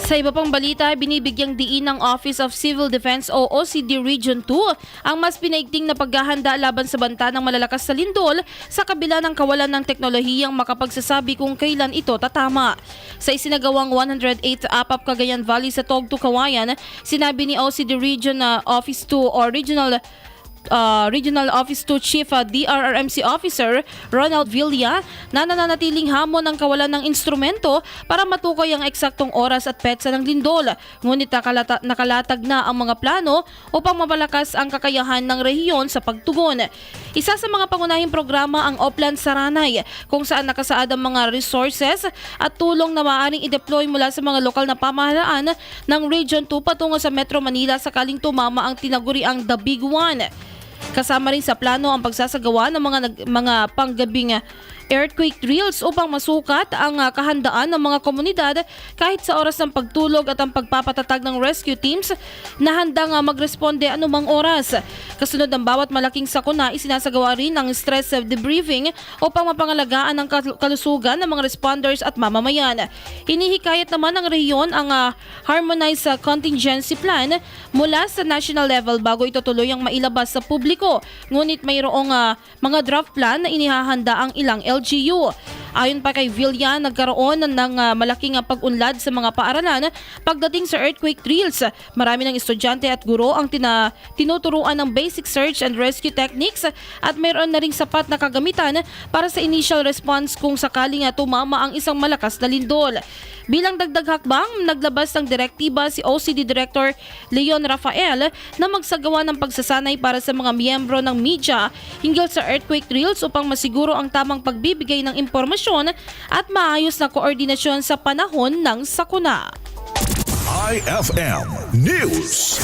Sa iba pang balita, binibigyang diin ng Office of Civil Defense o OCD Region 2 ang mas pinaigting na paghahanda laban sa banta ng malalakas na lindol sa kabila ng kawalan ng teknolohiyang makapagsasabi kung kailan ito tatama. Sa isinagawang 108th APAP Cagayan Valley sa Togto, Kawayan, sinabi ni OCD Region Office 2 o Regional Office 2 Chief DRRMC Officer Ronald Villa na nananatiling hamon ang kawalan ng instrumento para matukoy ang eksaktong oras at petsa ng lindol. Ngunit nakalatag na ang mga plano upang mapalakas ang kakayahan ng rehiyon sa pagtugon. Isa sa mga pangunahing programa ang Oplan Saranay, kung saan nakasaad ang mga resources at tulong na maaaring i-deploy mula sa mga lokal na pamahalaan ng Region 2 patungo sa Metro Manila sakaling tumama ang tinaguriang The Big One. Kasama rin sa plano ang pagsasagawa ng mga panggabing earthquake drills upang masukat ang kahandaan ng mga komunidad kahit sa oras ng pagtulog at ang pagpapatatag ng rescue teams na handang magresponde anumang oras. Kasunod ng bawat malaking sakuna, isinasagawa rin ang stress debriefing upang mapangalagaan ang kalusugan ng mga responders at mamamayan. Hinihikayat naman ng rehiyon ang harmonized contingency plan mula sa national level bago ito tuluyang mailabas sa publiko. Ngunit mayroong mga draft plan na inihahanda ang ilang LGU. Ayon pa kay Villa, nagkaroon ng malaking pag-unlad sa mga paaralan pagdating sa earthquake drills. Marami ng estudyante at guro ang tinuturuan ng basic search and rescue techniques at mayroon na ring sapat na kagamitan para sa initial response kung sakaling tumama ang isang malakas na lindol. Bilang dagdag hakbang, naglabas ng direktiba si OCD Director Leon Rafael na magsagawa ng pagsasanay para sa mga miyembro ng media hinggil sa earthquake drills upang masiguro ang tamang pagbibigay ng impormasyon at maayos na koordinasyon sa panahon ng sakuna. IFM News.